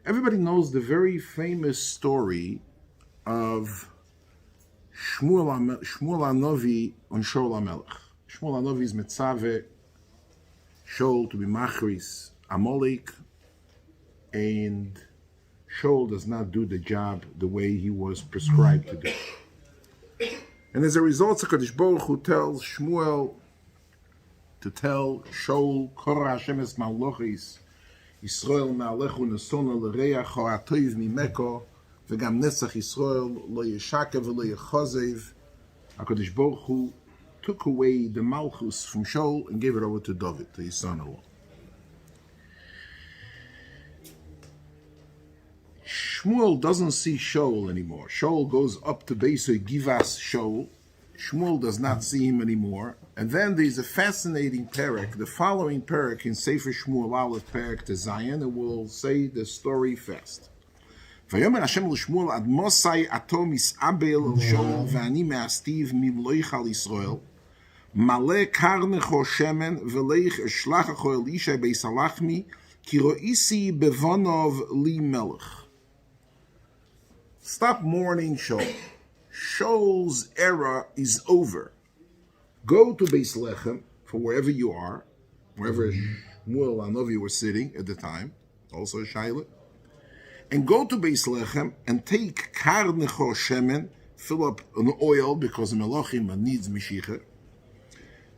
Everybody knows the very famous story of Shmuel Hanovi and Shaul Ha'Melech. Shmuel Hanovi is mitzaveh Shaul to be machris Amalek, and Shaul does not do the job the way he was prescribed to do. And as a result, HaKadosh Baruch Hu tells Shmuel to tell Shaul, Korah Hashem es malochis, Yisrael ma'alechu nesona l'reach ha'atoiv mimeko, v'gam netzach Yisrael lo yeshakev v'lo yechozev. HaKadosh Baruch Hu took away the malchus from Shaul and gave it over to Dovid, to his son-in-law. Shmuel doesn't see Shaul anymore. Shaul goes up to Beisoy Givas Shaul. Shmuel does not see him anymore. And then there's a fascinating parak, the following parak in Sefer Shmuel Aleph parak to Zion, and we'll say the story fast. Vayomer Hashem l'Shmuel ad Mosai ato mis'abel el Shaul v'ani me'astiv mimloich al Yisrael male karnecho shemen v'leich eshlachacho el Yishai beis halachmi ki ro'isi bevonov li melech. Stop mourning Shaul. Shaul's era is over. Go to Beis Lechem, from wherever you are, wherever Shmuel Hanovi was sitting at the time, also a Shaila, and go to Beis Lechem and take Karnecho Shemen, fill up an oil because Melachim needs Mashiach.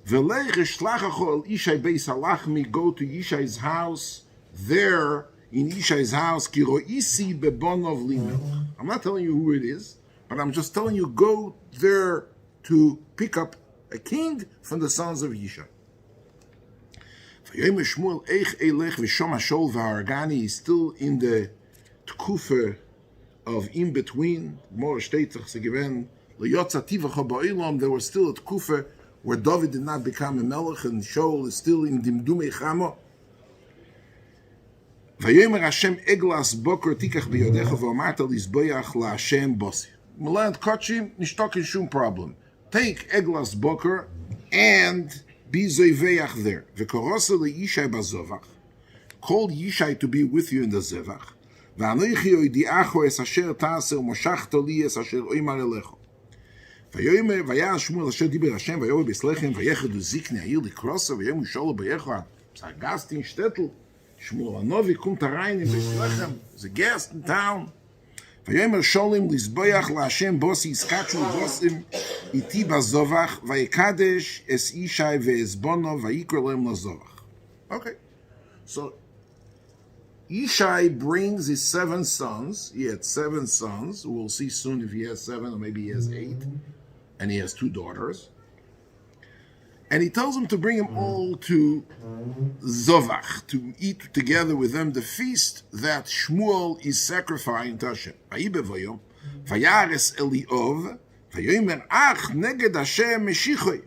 V'leich eshlachacho el Yishai beis halachmi, go to Yishai's house, there in Yishai's house, ki ro'isi bebonov li melech. I'm not telling you who it is, but I'm just telling you, go there to pick up a king from the sons of Yishai. Vayomer Shmuel eich elech v'shom hashol v'haragani is still in the tkufa of in between. More shteitach segiven leyotza tivacha ba'olam. There was still a tkufa where David did not become a melech and Shaul is still in dimdumei chama. Vayomer Hashem eglas boker tikach biyodecha v'amarta lizboyach laHashem bosi. Meland kachim nishtokin shum problem. Take eglas boker and be zoiveach there. V'korosa leYishai bazovach. Call Yishai to be with you in the zevach. V'anoichi oidiacho es asher ta'aseh u'moshachto li es asher oimar elecho. Vayomer vayah Shmuel asher diber Hashem vayomer b'slechem vayechedu zikne ha'ir likrosa vayomer sholo bayecho ha'gastin shtetl. Shmuel Hanovi kommt rein in Beis Lechem. There's a guest in town. Vayomer sholim lizboyach laHashem bosi iskachu bosim iti bazovach vayikadesh es Yishai ve'ezbono vayikro lehem lazovach. Okay, so Yishai brings his 7 sons. He had 7 sons. We'll see soon if he has 7 or maybe he has 8, and he has 2 daughters. And he tells them to bring them all to Zovach, to eat together with them the feast that Shmuel is sacrificing to Hashem. Vayibevoyom, vayares Eliov, vayomer ach neged Hashem meshichoi.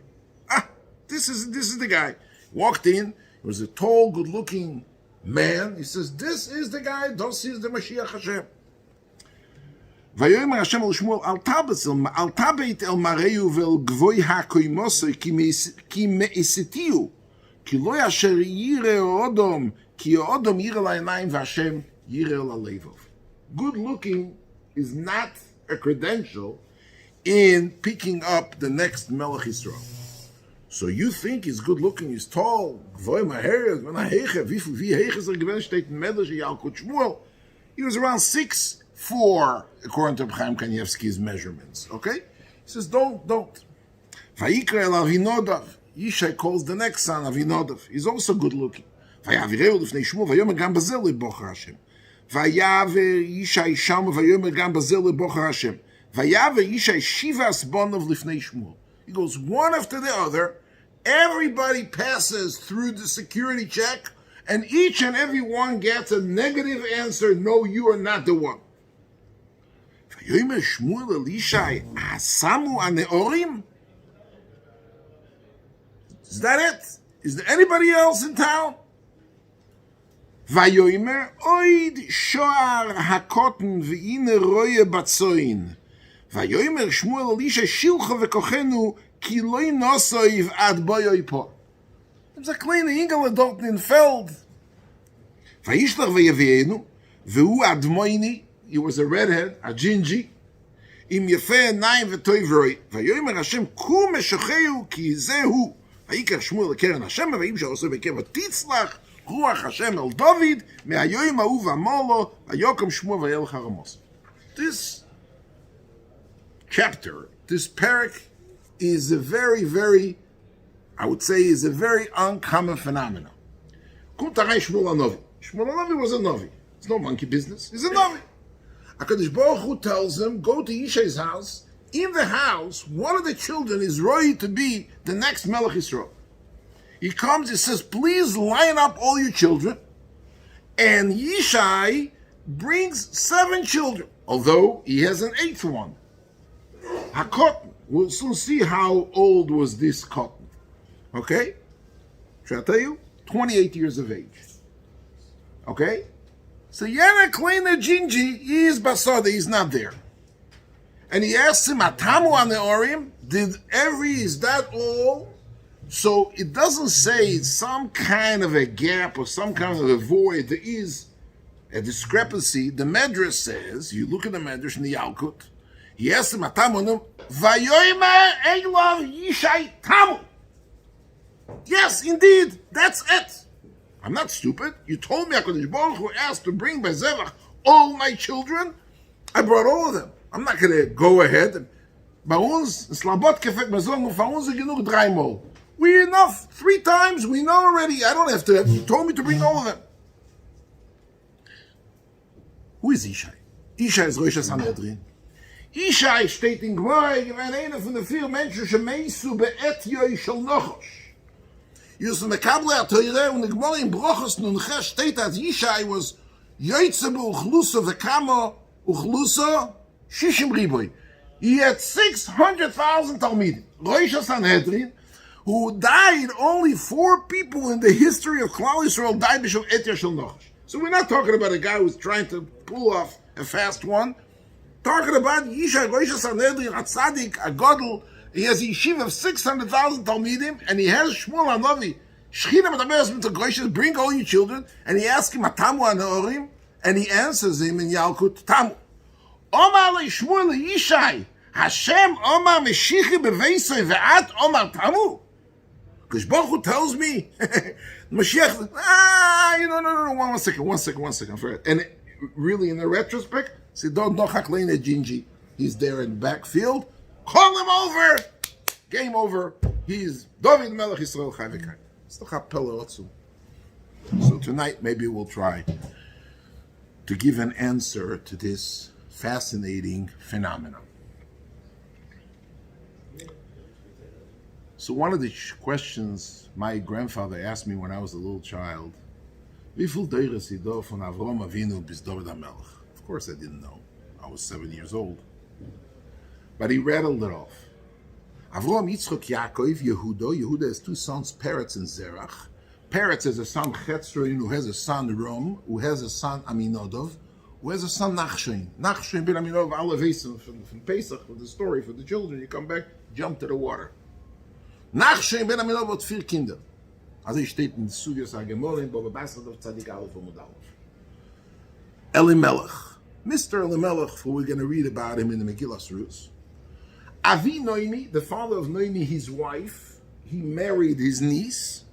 This is the guy. Walked in. He was a tall, good-looking man. He says, "This is the guy. This is the Mashiach Hashem." Vayomer Hashem el Shmuel al tabeit el mareu vel gvoi hakoimosoi ki meisitiu ki lo yasher yire odom ki odom yire la'inayim v'Hashem yire la'levov. Good looking is not a credential in picking up the next Melech Yisrael. So you think he's good looking, he's tall, gvoi maheres, when I heche, wie heche gewen steht in Medrash Yalkut Shmuel. He was around 6'4", according to Chaim Kanievsky's measurements. Okay? He says, don't. Vayikra el Avinodav. Yishai calls the next son Avinodav. He's also good looking. Vayavireu lifnei Shmuel, vayomer gam bazel lebocher Hashem. Vayaver Yishai sham, vayomer gam bazel lebocher Hashem. Vayaver Yishai shivas bonov lifnei Shmuel. He goes one after the other. Everybody passes through the security check, and each and every one gets a negative answer. No, you are not the one. Vayomer Shmuel el Yishai asamu aneorim. Is that it? Is there anybody else in town? Vayomer oid shoar hakoten v'ine roye batzoin. Vayomer Shmuel el Yishai shilcha v'kochenu ki loy nosoiv ad boyoy po. There's a kleine ingele dort in Feld. Vayishlach vayavienu V'hu admoini, he was a redhead, a gingy. Im yefeh nayim v'toivroi. Vayomer Hashem, ku meshacheu ki zehu. Vayikach Shmuel lekeren Hashem, vayim sha'oseh b'keva titzlach, ruach Hashem el Dovid, me'ayoyim ha'u v'amolo, vayokom Shmuel vayelech haramos. This chapter, this parak, is a very, very, I would say, is a very uncommon phenomenon. Kumtarai Shmuel Hanovi. Shmuel Hanovi was a Novi. It's no monkey business. He's a Novi. HaKadosh Baruch Hu tells him, go to Yishai's house. In the house, one of the children is ready to be the next Melech Yisrael. He comes, he says, please line up all your children. And Yishai brings 7 children, although he has an 8th one. HaKotten. We'll soon see how old was this cotton. Okay? Should I tell you? 28 years of age. Okay? So Yana Kleiner Gingy is Basada, he's not there. And he asks him, Atamu an Neorim, is that all? So it doesn't say it's some kind of a gap or some kind of a void. There is a discrepancy. The Medrash says, you look at the Medrash in the Yalkut, he asks him, Atamu, Vayoyma Eglav Yishai Tamu. Yes, indeed, that's it. I'm not stupid. You told me HaKadosh Baruch Hu asked to bring by Zevach all my children. I brought all of them. I'm not going to go ahead. Bei uns, es labot kefek mazon, für uns genug 3 Mal. We enough. 3 times, we know already. I don't have to. You told me to bring all of them. Who is Yishai? Yishai is Rosh Sanhedrin. Yishai steht in Gmor, gewesen einer von den 4 Menschen, שמייסו באתיoi shel Nochosh. Yusuf Mekabel HaTorah, und in Gmor in Brochos Nunches steht that Yishai was Yoitzebu Uchlusa Vekamo Uchlusa Shishim Riboy. He had 600,000 Talmidim. Rosh Sanhedrin, who died, only 4 people in the history of Klal Yisrael died b'shel Etya shel Nochosh. So we're not talking about a guy who's trying to pull off a fast one. Talking about Yishai, Rosh Sanhedrin, a tzaddik, a gadol. He has a yeshiva of 600,000 Talmidim, and he has Shmuel Hanovi. Shechina metaberes mit Rosh, bring all your children, and he asks him, Atamu an Neorim, and he answers him in Yalkut, Tamu. Omar le Shmuel Yishai, Hashem Omar Meshichi beveisoi ve'at Omar Tamu. Because Baruch Hu tells me, Mashiach, no, one second. And really, in the retrospect, say, don't Nochak Gingy. He's there in the backfield. Call him over. Game over. He's Dovid Ha'Melech Yisrael Chai V'Kai. So tonight, maybe we'll try to give an answer to this fascinating phenomenon. So one of the questions my grandfather asked me when I was a little child, wie viel Deires ist da von Avrom Avinu bis Dovid Ha'Melech? Of course I didn't know. I was 7 years old. But he rattled it off. Avrom, Yitzchok, Yaakov, Yehuda. Yehuda has 2 sons, Peretz and Zerach. Peretz has a son, Chetzron, who has a son, Rom, who has a son, Aminodov, who has a son, Nachshon. Nachshon ben Aminodov, Alavesim, from Pesach, for the story, for the children. You come back, jump to the water. Nachshon ben Aminodov hat 4 Kinder. Also steht in Sugyas HaGemorim, Baba Basradov, Tzadik Aleph, Amud Aleph. Elimelech. Mr. Elimelech, who we're going to read about him in the Megillah Rus. Avi Noemi, the father of Noemi, his wife, he married his niece.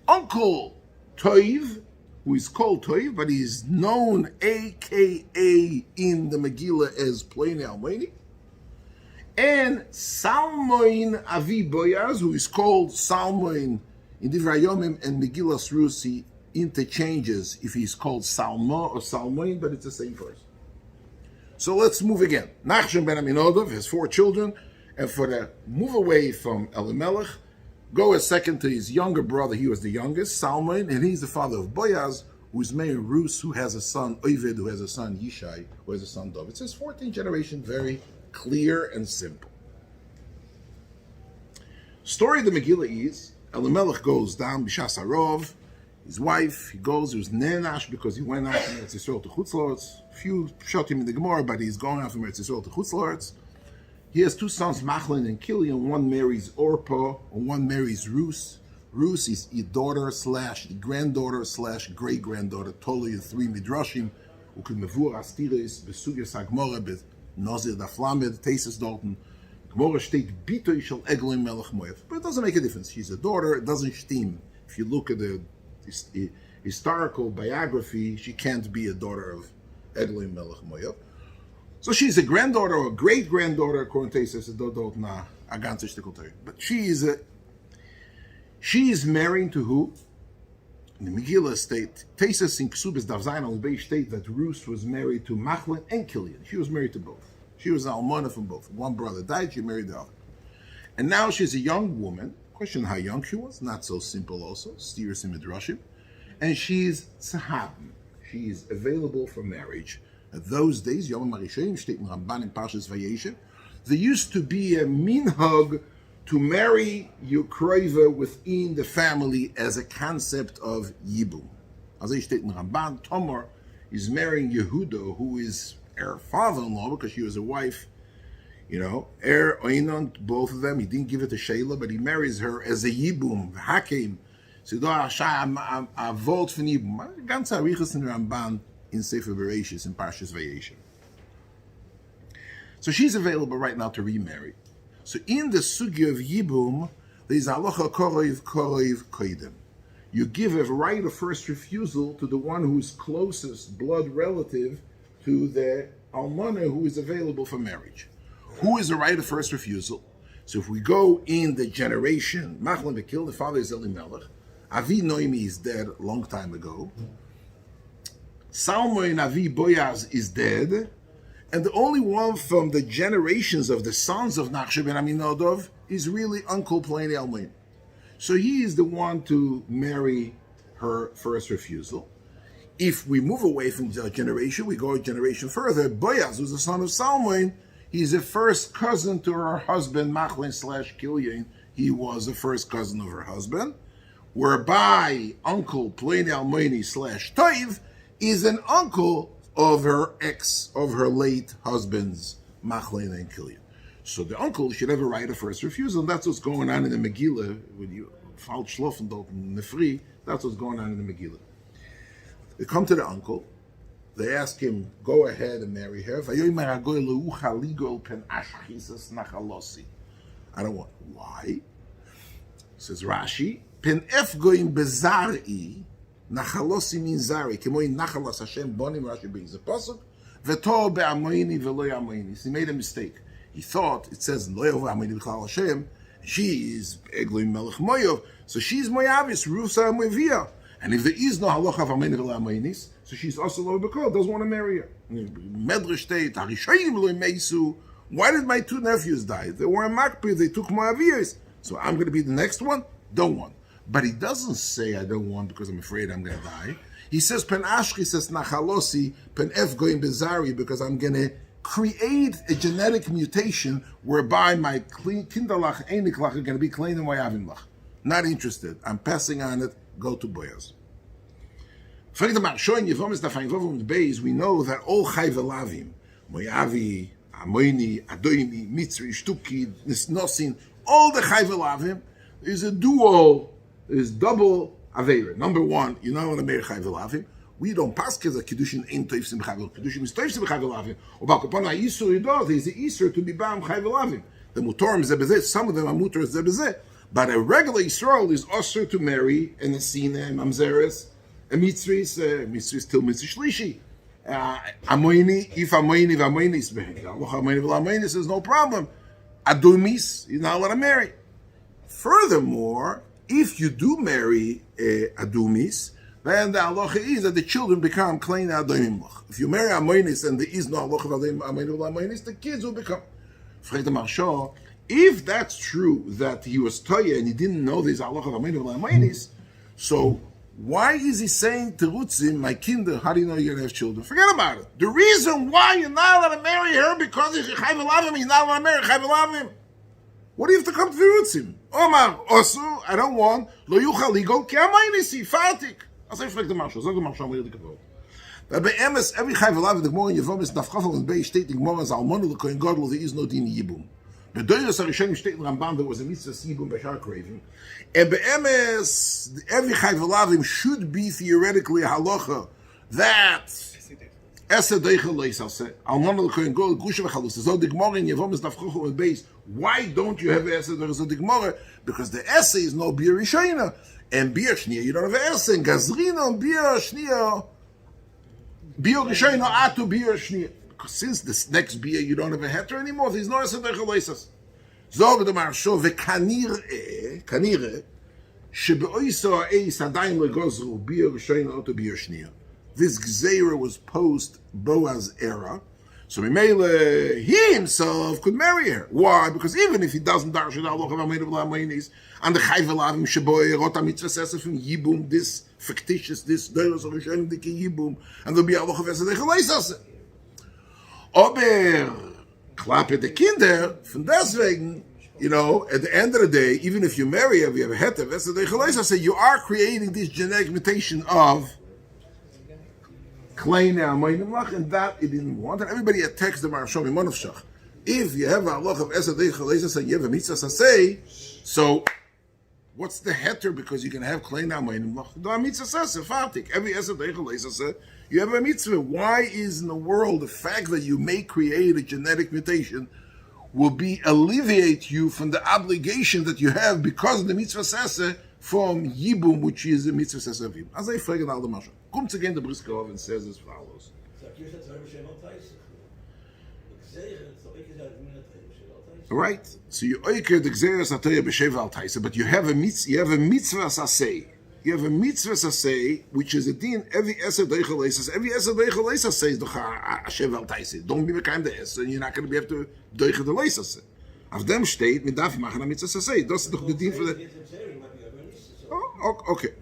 Uncle Toiv, who is called Toiv, but he is known a.k.a. in the Megillah as Pleinei Almoini. And Salmoin Avi Boyaz, who is called Salmoin in Divrei Yomim and Megillah Rus, he interchanges if he's called Salmo or Salmoin, but it's the same person. So let's move again. Nachshon ben Aminodov has 4 children, and for the move away from Elimelech, go a second to his younger brother. He was the youngest, Salmon, and he's the father of Boaz, who is married Rus, who has a son, Oved, who has a son, Yishai, who has a son, Dovid. It says 14th generation, very clear and simple. Story of the Megillah is, Elimelech goes down, Bishas Harov, his wife, he was nenash because he went out from Eretz Yisrael to Chutz La'aretz. Few shot him in the Gemara, but he's going out from Eretz Yisrael to Chutz La'aretz. He has 2 sons, Machlin and Kilian. One marries Orpah, and one marries Rus. Rus is a daughter / granddaughter / great-granddaughter, totally 3 midrashim. ukil mevur astiris besuges agmora bet nozir da flamed tesis dorten. Gemora steht bitoy shel Eglim Melech Moav, but it doesn't make a difference. She's a daughter. It doesn't steam. If you look at the historical biography, she can't be a daughter of Eglim Melech Moav. So she's a granddaughter or a great granddaughter, according to tesis dot na a ganze shtickle. But she is marrying to who? In the Megillah state, Tesis in Ksubis Davzayin al Bei state that Ruth was married to Machlin and Kilian. She was married to both. She was an almana from both. One brother died, she married the other. And now she's a young woman. Question how young she was, not so simple also. Steers in Midrashim. And she's Tzahab. She is available for marriage. At those days, Yom Marishayim, state in Ramban and Parshas Vayeshev, there used to be a minhag to marry your kroiva within the family as a concept of yibum. As I state in Ramban, Tamar is marrying Yehuda, who is her father-in-law, because she was a wife, Oinon, both of them. He didn't give it to Sheila, but he marries her as a yibum, hakim. So a vote for yibum. Ganz arichas in Ramban in Sefer Bereshis in Parshas Vayeshev. So she's available right now to remarry. So in the sugi of yibum, there is halacha koroiv koidem. You give a right of first refusal to the one who is closest blood relative to the almana who is available for marriage. Who is the right of first refusal? So if we go in the generation, Machlin Bekil, the father is Elimelech. Avi Noemi is dead a long time ago. Salmon Avi Boyaz is dead. And the only one from the generations of the sons of Nachshon ben Aminadov is really Uncle Pliny Almoin. So he is the one to marry her first refusal. If we move away from the generation, we go a generation further. Boyaz, who's the son of Salmon, he's a first cousin to her husband, Machlin / Kilyan. He was the first cousin of her husband, whereby Uncle Pliny Almoini / Toiv is an uncle of her late husband's Machlin and Kilyan. So the uncle should have a right of first refusal, and that's what's going on in the Megillah. When you fall schloffen in the free, that's what's going on in the Megillah. They come to the uncle, they ask him, go ahead and marry her. I don't want. Why? Says Rashi, Pen efgoim bezari. Nachalosi means zari. Kemoin nachalos Hashem bonim. Rashi brings the pasuk. V'to be'amoini v'lo yamoini. He made a mistake. He thought it says lo yavo amoini b'chal Hashem. She is Eglim Melech Moav, so she's Moavis Rusa Moavia. And if there is no halacha of amoini v'lo yamoinis, so she's also lo b'kol, doesn't want to marry her. Medrash state Harishayim lo meisu. Why did my two nephews die? They were in Makpid. They took Moavias. So I'm going to be the next one. Don't want. But he doesn't say I don't want because I'm afraid I'm going to die. He says Pen Ashri says Nachalosi Pen Ef Goim Bezari because I'm going to create a genetic mutation whereby my Kinderlach Einiklach are going to be Klein and Moavinlach. Not interested. I'm passing on it. Go to Boaz. We know that all Chayvelavim, Moavi, Amoini, Adoimi, Mitzri, Shtuki, Nisnosin, all the Chayvelavim is a duo. Is double Aveira. Number one, you're not going to marry Chayvelavim. We don't pass because the Kiddushin ain't Toifsim Chayvelavim. Kiddushin is Toifsim Chayvelavim. Or Bakopana Yisur Yidot, there's the Yisur to be Bam Chayvelavim. The Mutorim Zebezeh, some of them are Mutor Zebezeh. But a regular Yisrael is also to marry a Nesina, a Mamzeres, a Mitzris till Mitzri Shlishi. Amoini, if Amoini v'Amoinis behin. Allah Amoini v'Amoinis is no problem. Adumis, you're not allowed to marry. Furthermore, if you do marry Adumis, then the halacha is that the children become Klein Adoimimlach. If you marry Amoinis and there is no halacha of Amoinis, the kids will become. If that's true that he was Toya and he didn't know there's halacha of Amoinis, so why is he saying to Rutzim, my kinder, how do you know you're going to have children? Forget about it. The reason why you're not allowed to marry her because he's Chayvelavim, you're not allowed to marry Chayvelavim. What do you have to come to the Rutzim? Omar, Osu, I don't want. Lo yuchal ligo, ki amayinisi, fatik. As I reflect the Marshal, sag the Marshal, I'm ready to go. But by Emes, every Chayvelavim, the Gemara in Yevom is Nafchafel and Bei, state the Gemara as Almonu, the Kohen Gadol, there is no din Yibum. But Doiras Arishonim state in Ramban, there was a mitzvah Yibum by Shar Kravim. And by Emes, every Chayvelavim should be theoretically a halacha that Esse deichel leisase. Almana lekoyin gol gusha v'chalus. So the Gemara in Yevom is nafchocho and base. Why don't you have esse deichel the Gemara? Because the esse is no beer rishayna. And beer shnia, you don't have esse. And gazrina and beer shnia. Beer rishayna atu beer shnia. Because since this next beer you don't have a heter anymore, there's no esse deichel leisase. Zog the Marsho v'kanire shebeoiso eis adayim legozru beer rishayna atu beer shnia. This Gzeira was post Boaz era, so Mimele, he himself could marry her. Why? Because even if he doesn't darshan aloch of Ameinu v'Lamaynis, and the Chayvelavim Sheboy Rota Mitzvah Sesa from Yibum, this fictitious, this Deiros of Rishonim Diki Yibum, and there'll be aloch of Esa Dechaleisase. Aber klappe de Kinder von deswegen. You know, at the end of the day, even if you marry her, if you have a het of Esa Dechaleisase, you are creating this genetic mutation of and that he didn't want. And everybody attacks the Marashom in Monofshach. If you have a halach of Esad Eichel and you have a mitzvah sasei, so what's the heter? Because you can have Klei Na'amayim Lach. The mitzvah sasei, fatik. Every Esad Eichel you have a mitzvah. Why is in the world the fact that you may create a genetic mutation will be alleviate you from the obligation that you have because of the mitzvah sasei from Yibum, which is a mitzvah sasei of Yibum. As I fragen all the Mashal. Comes again the Brisker Horav and says as follows. Right. So you oiker the Gzeres Atayah b'Sheva al Taisa, but you have a mitzvah sasei. You have a mitzvah sasei, which is a din every Eser Deichel Eisas. Every Eser Deichel Eisas says doch a Sheva al Taisa. Don't be mekayim the Eser, and you're not going to be able to Deichel the Leisas. Auf dem steht mit darf machen a mitzvah sasei. Das ist doch the din for the. Oh, okay.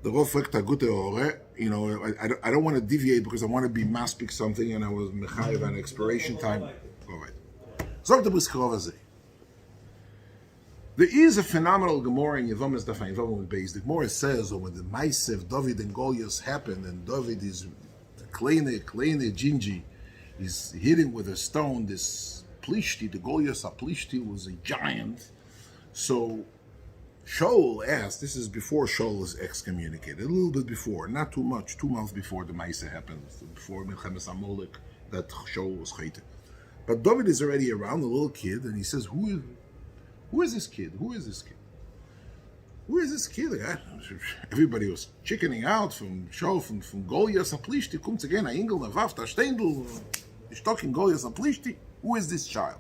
The Rav fragt a gute Ore, you know, I don't want to deviate because I want to be maspik something, and I was mechayev an expiration time. All right. Zog the Brisker Horav azeh. There is a phenomenal Gemara in Yevom Daf Yevom base. The Gemara says when the Maisev Dovid and Goliath happened, and Dovid is kleine Gingy is hitting with a stone. This Plishti, the Goliath Plishti was a giant, so. Shaul asked, this is before Shaul is excommunicated, a little bit before, not too much, 2 months before the Maisa happened, before Michoel Sorotzkin, that Shaul was chayte. But Dovid is already around, a little kid, and he says, who is this kid? Who is this kid? Who is this kid? Everybody was chickening out from Shaul, from Goliath and Plishti, comes again, a Ingel, a Waft, a Steindl, he's talking Goliath and Plishti. Who is this child?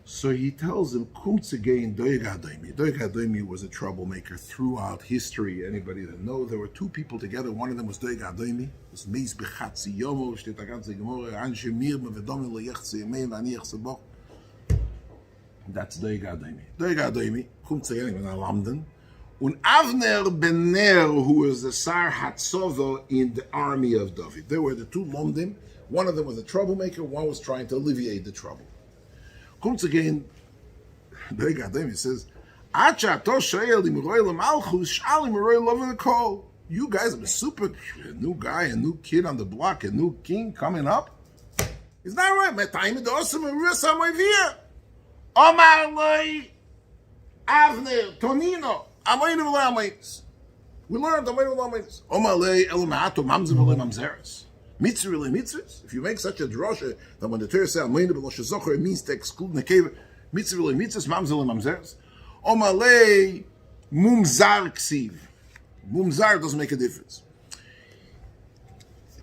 So he tells him, Kumtz again, Dovid Ha'Melech. Dovid Ha'Melech was a troublemaker throughout history. Anybody that knows, there were 2 people together. One of them was Dovid Ha'Melech. It was Meis Bechatzi Yomo, steht da ganze Gemara, Anshe Mirme v'domim le'yechze yemein v'aniach sebo. That's Dovid Ha'Melech. Dovid Ha'Melech, Kumtz again, in London. And Avner ben Ner, who was the Sar Hatzovo in the army of David. They were the 2 Lomdim. One of them was a troublemaker, one was trying to alleviate the trouble. Comes again, he says, you guys have a super new guy, a new kid on the block, a new king coming up. Is that right? Avner, Tonino, we learned mitzvahs. If you make such a drosha that when the Torah says it means to exclude nekeva, mitzvahs, mamzeres. Omalei mumzar ksiv. Mumzar doesn't make a difference.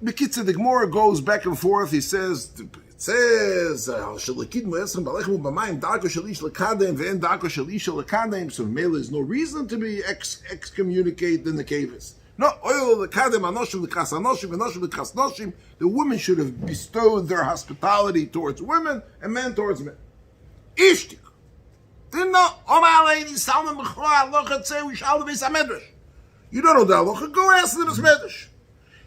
Bekitzer, the Gemara goes back and forth. He says, so there's no reason to be excommunicated in the caves. No, the women should have bestowed their hospitality towards women and men towards men. Ishtik. You don't know the halacha? Go ask the Besmedrash.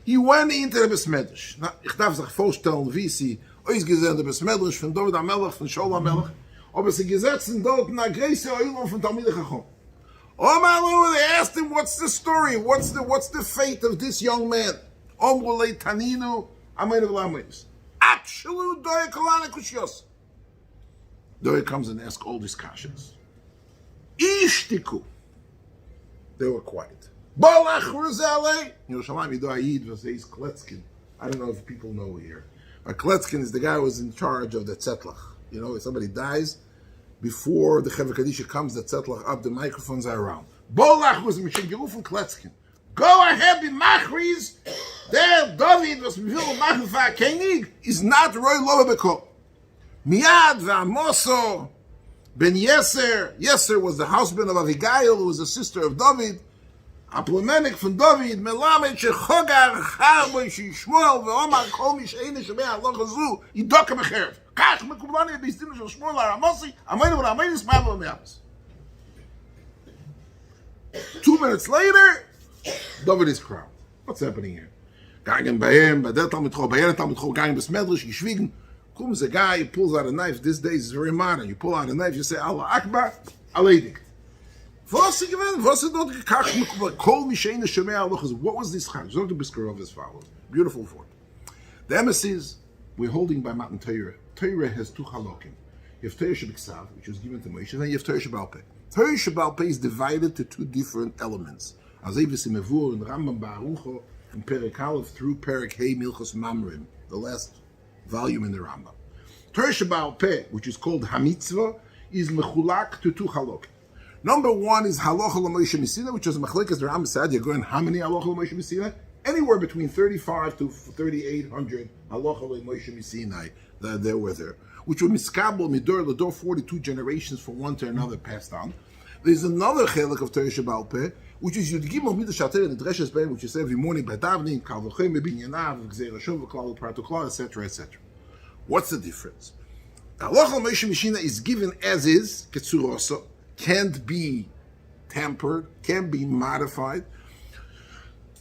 He went into the Besmedrash. Now, ich darf sich vorstellen, wie sie ausgesehen der Besmedrash von Dovid Ha'Melech, von Shaul Ha'Melech, aber sie gesetzen dort in der Größe Oilon von Talmidei Chacham. They asked him, what's the story? What's the fate of this young man? Absolute doye kolane kushiyos. Doye comes and asks all these questions. Ishtiku. They were quiet. Bolach Ruzale. Yerushalayim Yido Ayid Vaseis Kletzkin. I don't know if people know here. But Kletzkin is the guy who was in charge of the Tzetlach. If somebody dies, before the Chevra Kadisha comes, the Tzetlach up, the microphones are around. Bolach was Mishin Gerufin Kletzkin. Go ahead, be Machriz. Der Dovid was Michoel Sorotzkin Koenig is not Roy Lola Bekol. Miad V'Amoso Ben Yeser. Yeser was the husband of Avigail, who was the sister of Dovid. Aplomenik from Dovid, Melamed Shechogar Charboy Shmuel Ve'omar Kol Mishein Shemei Aloch Hazu Yidoka Mecherev. Kach Mekublani Beistinu Shel Shmuel HaRamosi Amaynu V'Amaynis Ma'avol Me'avos. 2 minutes later, Dovid is crowned. What's happening here? Gangen Bayem, Badel Talmidcho, Bayer Talmidcho, Gangen Besmedrish, Yishvigen. Comes a guy, he pulls out a knife. This day is very modern. You pull out a knife, you say Allah Akbar, Aleidik. What was this chag? Zog the Biskarov as follows. Beautiful fort. The emissaries we're holding by Matan Torah. Torah has 2 halakim. You have Torah Shebiksav, which was given to Moshe, and you have Torah Shebal Peh. Torah Shebal Peh is divided to 2 different elements. Azevis Imevur and Rambam Ba'arucho and Perek Aleph through Perek Hey Milchos Mamrim, the last volume in the Rambam. Torah Shebal Peh, which is called Hamitzvah, is mechulak to 2 halakim. Number 1 is Halacha L'Moshe Messina, which is Machlekes the Rambam said. You're going how many Halacha L'Moshe Messina? Anywhere between 35 to 3,800 Halacha L'Moshe Messina that there were there, which were miskabel midor l'dor 42 generations from one to another passed on. There's another chelik of Torah Shebal Peh, which is Yud Gimel Midas Shater and the Dreshes Bein, which is every morning by davening, Kal V'Chem B'Binyanav, Gzeir Hashem V'Klal V'Partukla, etc., etc. What's the difference? Halacha L'Moshe Messina is given as is, Ketzurosa, can't be tampered, can't be modified.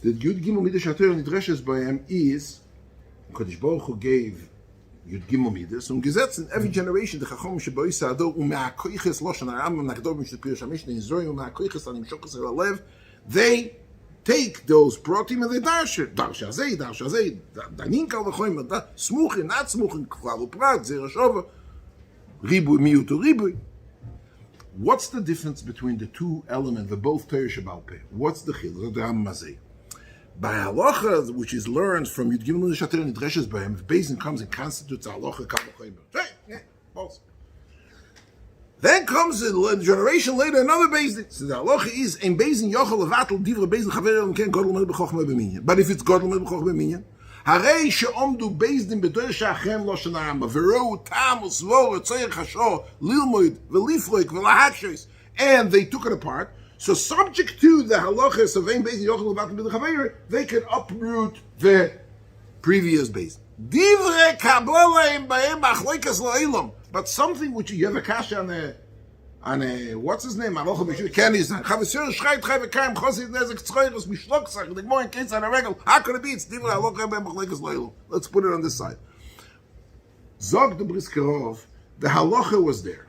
The Yud Gimel Midas Shater and the Dreshes Bein is Kodesh Baruch Hu gave Yud Gimel Midas Gesetz in every generation the Chacham Sheboi Sado U'Me'akoiches Loshan Arambam Nakdor Mishte Pirush HaMishnah in Zorim U'Me'akoiches Anim Shokas Alev. They take those protein and they dash Azei, Danin Kal V'Choim, Smuchin, not Smuchin, Klal U'Prat, Zeir Hashova, Ribui, Miutu, Ribui. What's the difference between the 2 elements, the both Torah Shebal Peh? What's the chiluk? The Rambam Mazei. By halacha, which is learned from Yud Gimel Shater and Dreshes Bein, the Beis Din comes and constitutes halacha Kal V'Choim. Then comes a generation later another Beis Din. So the halacha is in Beis Din yochel levatel divrei Beis Din chaver and ken gadol med b'chochma b'minyan. But if it's gadol med b'chochma b'minyan, harei she'omdu Beis Din b'dor shachem lo shenaramba v'rou tam u'svor tzayir chasho lilmoid v'lifroik v'lahakshos, and they took it apart. So subject to the halachas of ein Beis Din yochel levatel b'dor chaver, they can uproot the previous Beis Din. Divrei kabbalah b'hem achleikas la'ilam. But something which you have a kasha on a what's his name? Alocha B'Shur Kenny's name. Chavasir Shreit Chayv Kaim Chosid Nezek Tzchoyros Mishloksach. The Gemara in case on a regular. How could it be? It's Divrei Alocha B'Hem Achleikas La'ilam. Let's put it on this side. Zog the Briskerov, the halacha was there.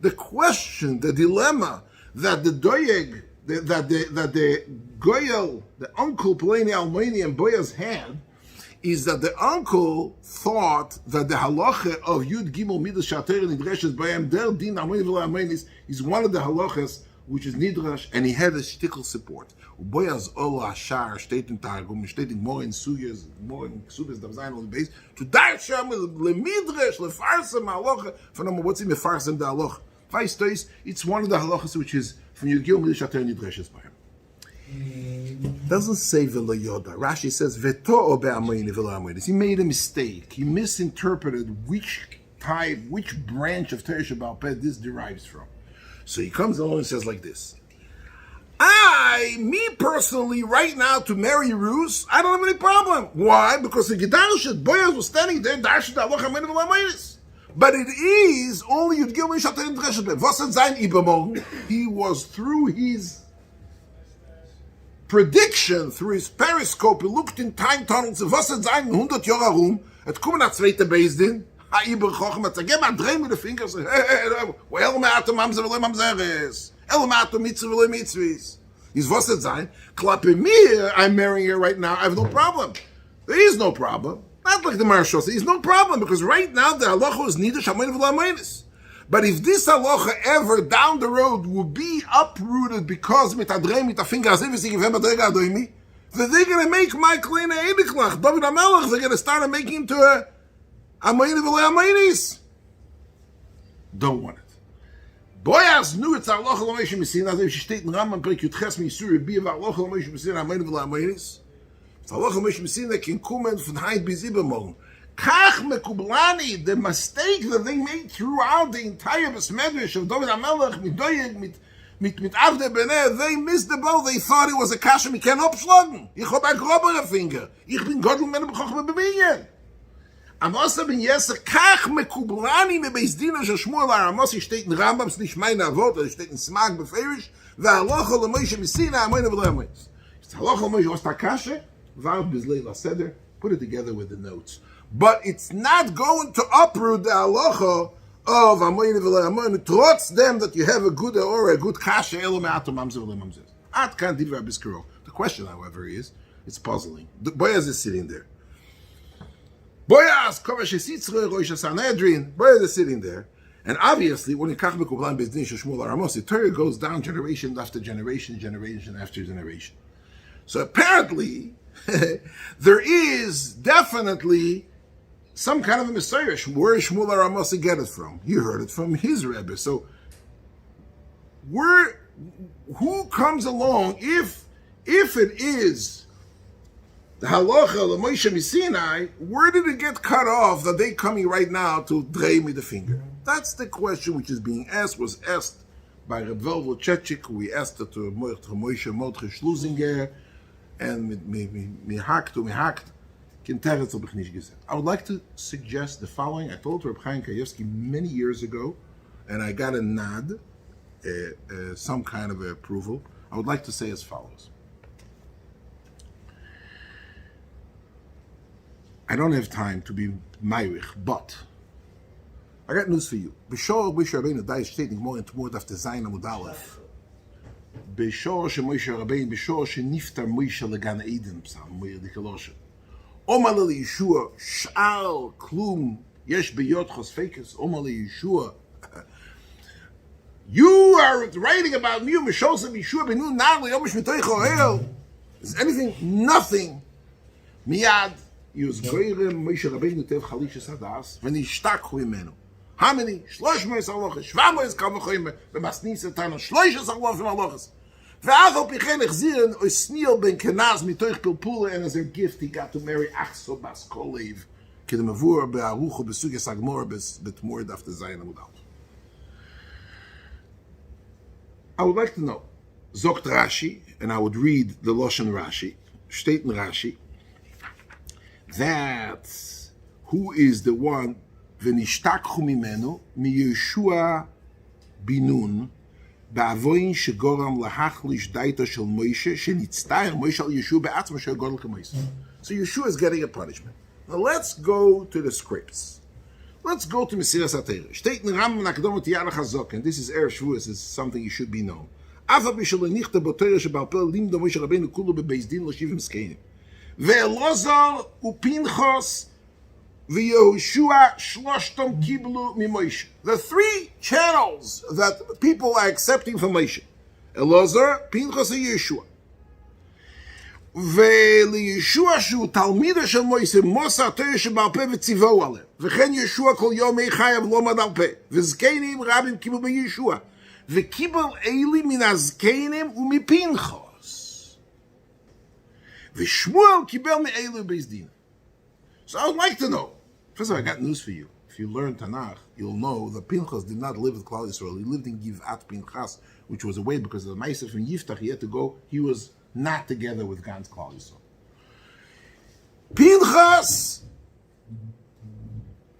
The question, the dilemma that the doyeg, that the goyel, the uncle Pliny Almani and Boyaz had, is that the uncle thought that the halacha of Yud Gimel Midas Shater and Nidreshes Bayam Der Din Amoni V'La Amonis is one of the halachas which is Nidrash, and he had a shtickle support. Boyaz Ola Ashar steht in Targum, steht in more in Suyas, more in Ksubas, da sein on the base, to Darsham le Midrash le Farsam halacha. For number what's in the Farsam the halacha? Feist, it's one of the halachas which is from Yud Gimel Midas Shater and Nidreshes Bayam. Doesn't say V'lo Yoda. Rashi says V'to'o be'amoyni v'lo amoynis. He made a mistake. He misinterpreted which branch of Torah Shebal Peh this derives from. So he comes along and says like this: me personally, right now, to marry Rus, I don't have any problem. Why? Because the Gedarshet Boyaz was standing there, Darshet Aloch Amoyni v'lo amoynis. But it is only Yud Gimel Shater and Dreshes Bein. Was hat sein Ibermorgen? He was through his prediction, through his periscope, he looked in time tunnels, was hat sein 100 Jahre rum, et kommen nach zweite Beis Din, ha-Iber Chochem, hat geben a dreh mit den Fingern, well, me'ato mamze v'lo mamzeres, el me'ato mitzvah v'lo mitzvahs. He's was hat sein, klappe mir, I'm marrying her right now, I have no problem. There is no problem. Not like the Marshal says, there's no problem, because right now the halacha is nidash hamoyin v'lo amoynis. But if this halacha ever down the road will be uprooted because mitadrei mit finger as if give him adrega adoimi, then they're going to make my kleine ediklach, Dovid Ha'Melech, they're going to start making him to a amayni v'le amaynis. Don't want it. Boyas knew it's halacha l'moshe misin, as if she steht in Rambam Perek Yudches Misur Bi halacha l'moshe misin amayni v'le amaynis. It's halacha l'moshe misin that can come from Heid bis Ibermorgen. Kach mekublani, the mistake that they made throughout the entire Besmedrash of Dovid Ha'Melech, mit Avde Beneh, they missed the boat. They thought it was a kasha, we can't upschlagen. Ich hab ein grobere Finger. Ich bin Gott und meine Bechochme bebinyen. Amosa bin Yeser, Kach mekublani, me Bezdina של Shmuel Hanovi, steht in Rambam, es nicht meine Wort, es steht in Smag beferisch, והלוכה למוישה מסיני, המוינה ולא המויס. It's halacha למוישה, was ta kasha? Vav bizlei la seder, put it together with the notes. But it's not going to uproot the halacha of Amoyin v'Amoyin. Trotz them that you have a good or a good kasha elo me'ato mamzer v'le mamzer. At kan divrei biskaro. The question, however, is it's puzzling. Boaz is sitting there. Boaz kovesh esitzrei roish Sanhedrin. Boaz is sitting there, and obviously, when you kach mekublan bezdin sheshmuel aramos, the Torah goes down generation after generation, generation after generation. So apparently, there is definitely some kind of a Messiah. Where is Shmuel Hanovi get it from? He heard it from his Rebbe. So, who comes along if it is the halacha l'Moshe Misinai? Where did it get cut off that they coming right now to drei me the finger? That's the question which is being asked. Was asked by Reb Velvel Chechik. We asked it to Moshe Mordechai Schlusinger, and mihakt. I would like to suggest the following. I told Reb Chaim Kayevsky many years ago, and I got a nod, some kind of approval. I would like to say as follows. I don't have time to be mayrich, but I got news for you. B'shor Moshe Rabbeinu dai steht nicht more in Tmur daf Tezayin Amud Aleph. B'shor Moshe Rabbeinu, b'shor niftar Moshe legan Eden, Psalm Moir Dikaloshe. Omar Yeshua, Shal Klum Yesh Beyot Chosfekes. Omar Yeshua, you are writing about me, Michoel Sorotzkin, Benu Nagli Yomish Mitoicho Hel. Is anything? Nothing. Miyad Yus Goyrem Moshe Rabbeinu Tev Chalish Sadas V'nishtak Huimenu. How many? 300 halachas, 700 kavachoyim b'masnis etano, 300 halachas. Ve'af al pichen echziren oisniel ben kenaz mitoich pilpula, and as their gift he got to marry Achso bas Kolev, kedemavur be'arucho besuges agmor betmor daf tezayin amud aleph. I would like to know, Zokt Rashi, and I would read the Loshen Rashi, steht in Rashi, that who is the one v'nishtakchu mimenu miyeshua binun ba'avoin shegoram lahachlish daita shel Moshe shenitztayer Moshe al Yeshua be'atzma shegodol k'Moshe. So Yeshua is getting a punishment. Now let's go to the scripts. Let's go to Mesilas HaTorah. Steht in Rambam Nakdomot Yad HaZok, and this is Erev Shavuos, is something you should be known. Afa b'shelo nichta b'Torah sheba'al peh limdo Moshe Rabbeinu kulu bebeis din l'shivim zkenim. Ve'elozar u'Pinchos v'Yehoshua shloshtom kiblu mimoshe. The three channels that people are accepting from Moshe: Elozar, Pinchos, and Yeshua. ולيשוע שהוא תלמידו של מוישה מוסר תורה שבעל פה וציוו עליו וכן ישוע כל יום חייב לומד על פה וזקנים רבים קיבלו בישוע וקיבל אלי מן הזקנים ומפנחס ושמואל קיבל מאלו בייס דין. So I would like to know, first of all, I got news for you. If you learn Tanakh, you'll know that Pinchas did not live with Klal Yisrael. He lived in Givat Pinchas, which was away because of the Ma'aseh from Yiftach. He had to go. He was not together with Gans Klal Yisrael. Pinchas,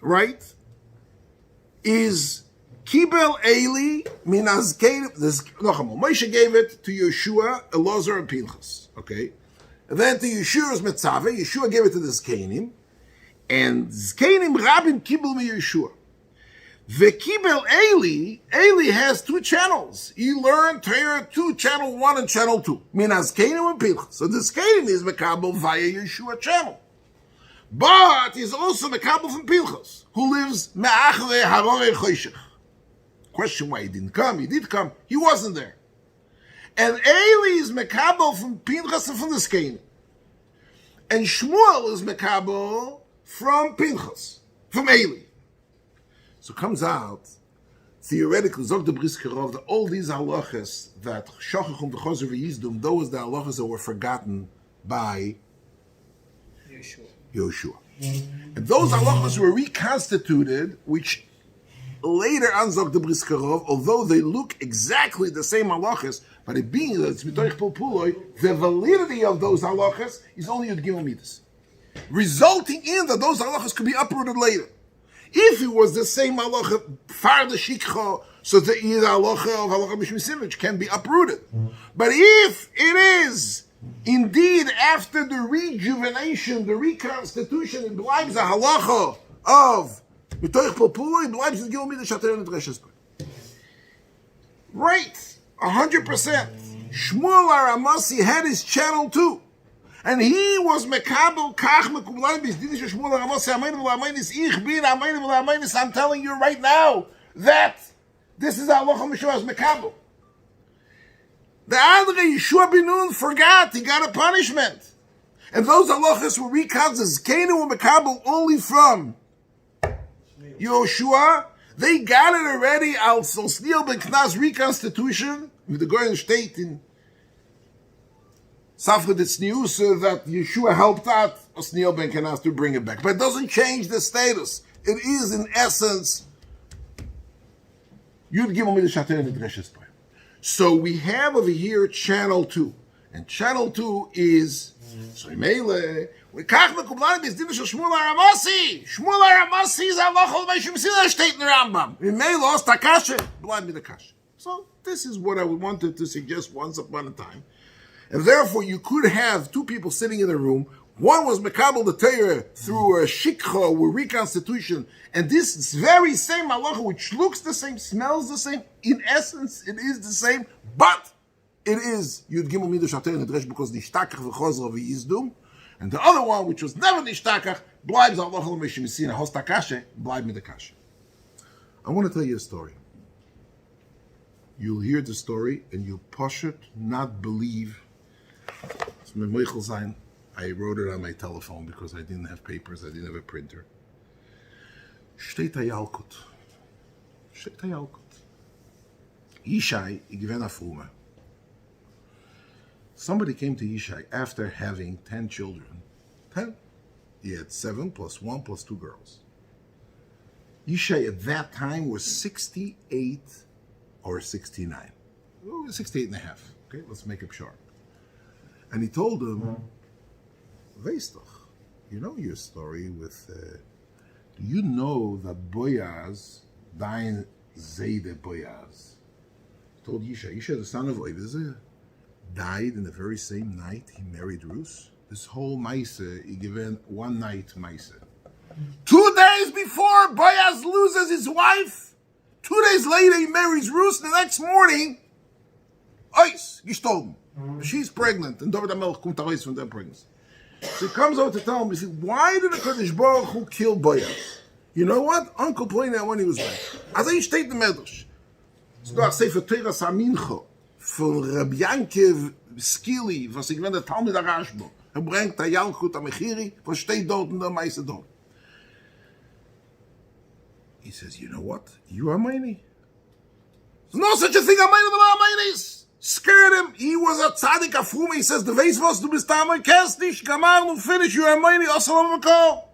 right, is Kibel Eli min Azkein. Moshe gave it to Yeshua, Elazar, and Pinchas. Okay, and then to Yeshua's Metzaveh, Yeshua gave it to the Zkenim, and Zkenim Rabim Kibel mi Yeshua. V'kibel Eli has two channels. He learned Torah 2, channel 1 and channel 2. Min Azkenim and Pinchas. So the Zkenim is Mekabel via Yeshua channel. But he's also Mekabel from Pinchas, who lives Me'achle Harorei Choshech. question why he didn't come. He did come. He wasn't there. And Eli is Mekabel from Pinchas and from the Skein. And Shmuel is Mekabel from Pinchas, from Eli. So it comes out, theoretically, Zog the Briskerov, that all these halachas that Shochachum the Choser v'Yizdum, those the halachas that were forgotten by Yoshua. And those halachas were reconstituted, which later on Zog the Briskerov, although they look exactly the same halachas, but it being that it's Mitoich Pulpuloi, the validity of those halachas is only Yud Gimel Midas, resulting in that those halachas could be uprooted later. If it was the same halacha, far the shikha, so the halacha of halacha mishmisivich can be uprooted. But if it is indeed after the rejuvenation, the reconstitution, it belongs the halacha of Mitoich Pulpuloi, it belongs to the Gimel Midas Shater and Dreshes. Right. 100%. Shmuel Aramasi had his channel too. And he was Mekabel Kach Mekublan Bizdinish Shmuel Aramasi Amayim V'Amaynis Ich Bin Amayim V'Amaynis. I'm telling you right now that this is Halacha Mishua Mekabel. The Adre Yeshua bin Nun forgot. He got a punishment. And those halachas were recounted as Kenu and Mekabel only from Yoshua. They got it already. Al Sosniel ben Knas reconstitution with the Goyen state in Safra Ditznius that Yeshua helped out Osniel ben Knas to bring it back. But it doesn't change the status. It is in essence Yud Gimel Midas Shater and Dreshes. So we have over here channel 2. And channel 2 is so Mele. וכך מקובלן בסדינו של שמואל הרמסי. שמואל הרמסי זה הלכה למי שמסילה שטייט נרמב"ם. ממילא עשתה קשה, blind with the kasha. So this is what I wanted to suggest once upon a time. And therefore you could have two people sitting in a room. One was Mekabel the Torah through a shikha with reconstitution. And this very same halacha, which looks the same, smells the same, in essence it is the same, but it is Yud Gimel Midas Shater and Dresh because Nishtakach v'chozra v'yizdum. And the other one, which was never nishtakach, bleibs Allah l'meshimsina hostakashe, bleib mit the kashe. I want to tell you a story. You'll hear the story and you'll poshut not believe. It's Michoel Sorotzkin. I wrote it on my telephone because I didn't have papers, I didn't have a printer. Steht Yalkut. Steht Yalkut. Yishai, igven afuma. Somebody came to Yishai after having 10 children. 10. He had 7 plus 1 plus 2 girls. Yishai at that time was 68 or 69. 68 and a half. Okay, let's make it sharp. And he told him, Veistach, you know your story with, do you know that Boaz, Dain Zayde Boaz, told Yishai, Yishai the son of Oivizah, died in the very same night he married Ruth. This whole Maise, he given one night Maise. 2 days before Boaz loses his wife, 2 days later he marries Ruth. The next morning, Ois, gestorben. She's pregnant, and Dovid Ha'Melech kommt raus from that pregnancy. So he comes over to tell him, he said, why did the Kodesh Baruch Hu kill Boaz? You know what? Uncle pointed out when he was back. As I state the Medrash. So I say for Torah Samincho. Von Rabbi Yankiv Skili, was ich wende Talmud Arashbo. Bringt der Yalkut am Mechiri, was steht dort in der Meise dort. He says, you know what? You are mine. There's no such a thing, mine is. Scared him. He was a tzaddik afuma. He says, the weiß was, du bist da, mein kennst dich, gamar, nu finish, you are mine, assalam alaikum.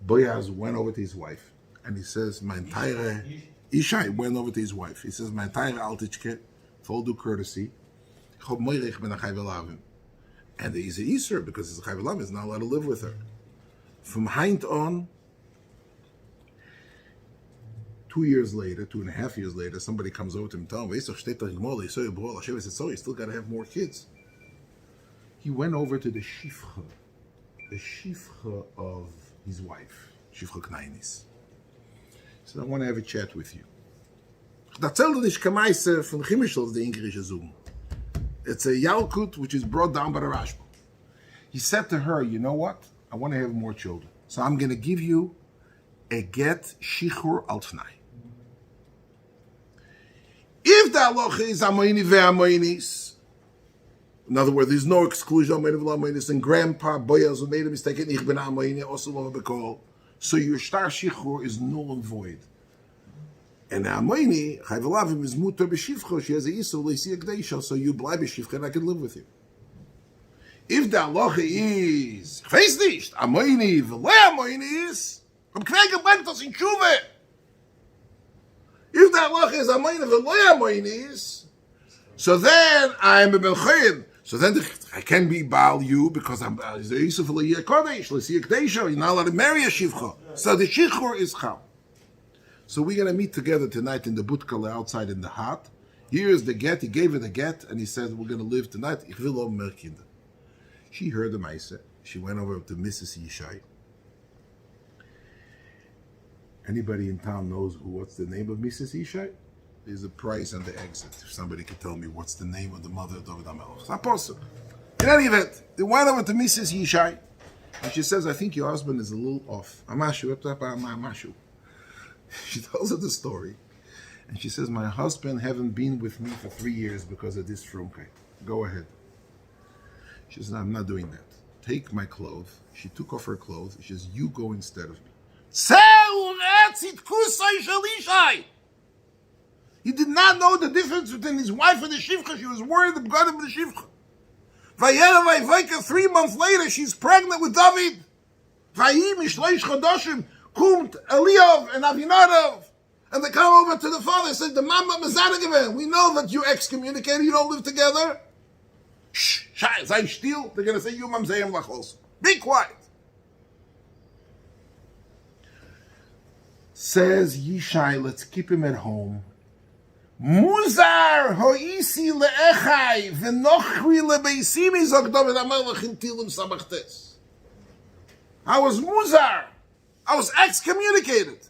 Boaz went over to his wife, and he says, my entire Yishai went over to his wife. He says, my entire Altichke, full due courtesy, and there is a Yisr, because his Chayvelam is not allowed to live with her. From Heint on, 2 years later, 2.5 years later, somebody comes over to him and tells him, you still got to have more kids. He went over to the Shifcha of his wife, Shifcha Knainis. He said, I want to have a chat with you. It's a Yalkut which is brought down by the Rashba. He said to her, you know what? I want to have more children. So I'm going to give you a get shichur al tnai. If the halacha is amoini ve'amoinis, in other words, there's no exclusion amoini ve'amoinis, and grandpa Boyaz who made a mistake and ich ben amoini also lo bekol, so your star shichur is null and void. And amoini chayvelavim is mutar b'shivcha. She has a isur leisi akdeisha, so you bleibe b'shivcha and I can live with you. If the halacha is, ich weiß nicht, amoini v'le amoini is, I'm knege brengt das in Tshuve. If the halacha is amoini v'le amoini is, so then I'm a melchayim. So then I can be Baal you because I'm the isur v'le kodesh, leisi akdeisha. You're not allowed to marry a shivcha. So the shichur is chal. So we're going to meet together tonight in the Butkale outside in the hut. Here is the get. He gave her the get, and he said, we're going to live tonight. Ich will auch mehr Kinder. She heard the Maise. She went over to Mrs. Yishai. Anybody in town knows what's the name of Mrs. Yishai? There's a prize on the exit. If somebody could tell me what's the name of the mother of Dovid Ha'Melech. It's not possible. In any event, they went over to Mrs. Yishai, and she says, I think your husband is a little off. Amashu. She tells her the story, and she says, my husband haven't been with me for 3 years because of this frumkeit. Go ahead. She says, no, I'm not doing that. Take my clothes. She took off her clothes. She says, you go instead of me. He did not know the difference between his wife and the shivcha. She was worried about God of the shivcha. 3 months later, she's pregnant with David. Kumt Eliyav and Avinadav, and they come over to the father and say, the mama mazadagiven, we know that you excommunicated, you don't live together. Shh, sei still. They're going to say, you mamzeyim lach also. Be quiet. Says Yishai, let's keep him at home. Muzar ho'isi le'echai v'nochri le'beisimi zog Dovid Ha'Melech in Tilim Sabachtes. I was muzar. I was excommunicated.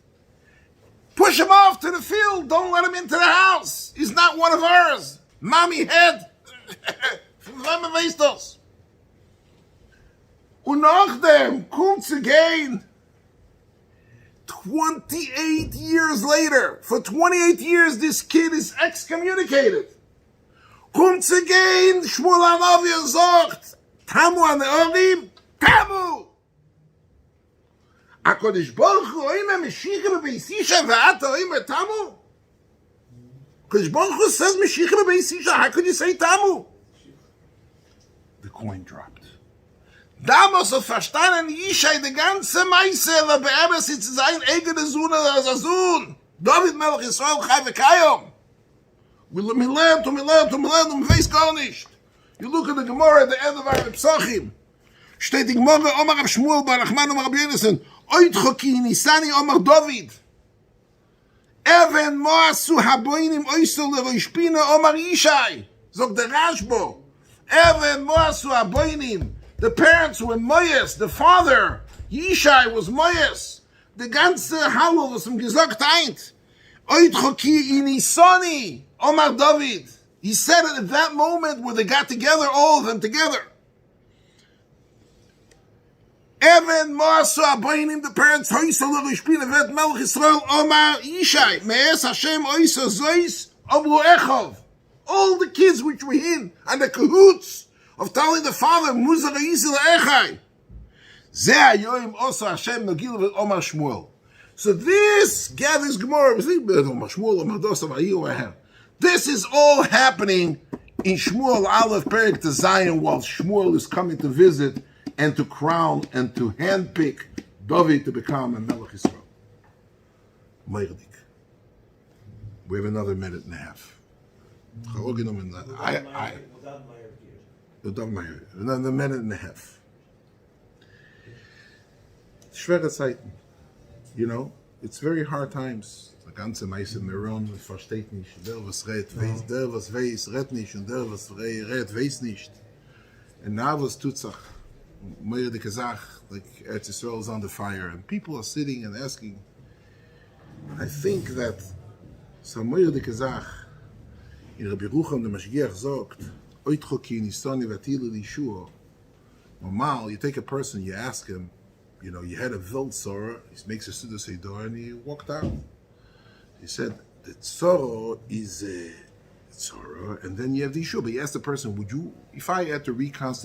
Push him off to the field. Don't let him into the house. He's not one of ours. Mommy head. Unochdem comes again. 28 years later. For 28 years, this kid is excommunicated. Comes again. Shmuel Hanovi sagt, Tamu an Orim, Tamu. HaKadosh Baruch Hu oime Meshicha b'beis Isha v'ata oime Tamu? HaKadosh Baruch Hu says Meshicha b'beis Isha. How could you say Tamu? The coin dropped. Damals hat verstanden Yishai the ganze Meise, aber be'emes ist sein eigener Sohn oder sein Sohn. Dovid Melech Yisrael chai v'kayom. We learn, we weiß gar nicht. You look at the Gemara at the end of our Psachim. Steht die Gemara, Omar Rav Shmuel, Bar Nachman, Omar Rabbi Yonasan, Oitcho ki nisani Omar Dovid. Even moasu haboinim oiso leroishpina Omar Yishai. Zog the Rashbo. Even moasu haboinim. The parents were moyes. The father, Yishai, was moyes. The ganze Halal was ihm gesagt eint. Oitcho ki nisani Omar Dovid. He said it at that moment where they got together, all of them together. Even Moasu Abaynim, the parents, Hoysa L'Rishpina Vet Melech Yisrael Omar Yishai, Me'es Hashem Oysa Zois Omru Echov. All the kids which were in, and the cahoots of telling the father, Muzar Yisi L'Echai. Ze Hayoim Osa Hashem Nagil Vet Omar Shmuel. So this gathers Gemara, Omar Shmuel, Omar Dosa Vayi Ohem. This is all happening in Shmuel Aleph Perek to Zion while Shmuel is coming to visit and to crown and to handpick David to become a Melech Yisrael. Meirdik. We have another minute and a half. Another minute and a half. Schwere Zeiten. You know, it's very hard times. Die ganze Meise Meron versteht nicht. Der was redt, weiß, der was weiß, redt nicht, und der was redt, weiß nicht. And now was tut sich. Meir de Kazach, like Eretz Yisrael is under fire, and people are sitting and asking. I think that so Meir de Kazach, in Rabbi Rucham the Mashgiach sagt, Oitcho ki nisani v'atili l'yishua. Normal, you take a person, you ask him, you know, you had a wild sorrow, he makes a Suda Seidor, and he walked out. He said, the sorrow is tzara, and then you have the issue. But you ask the person, would you, if I had to reconstitute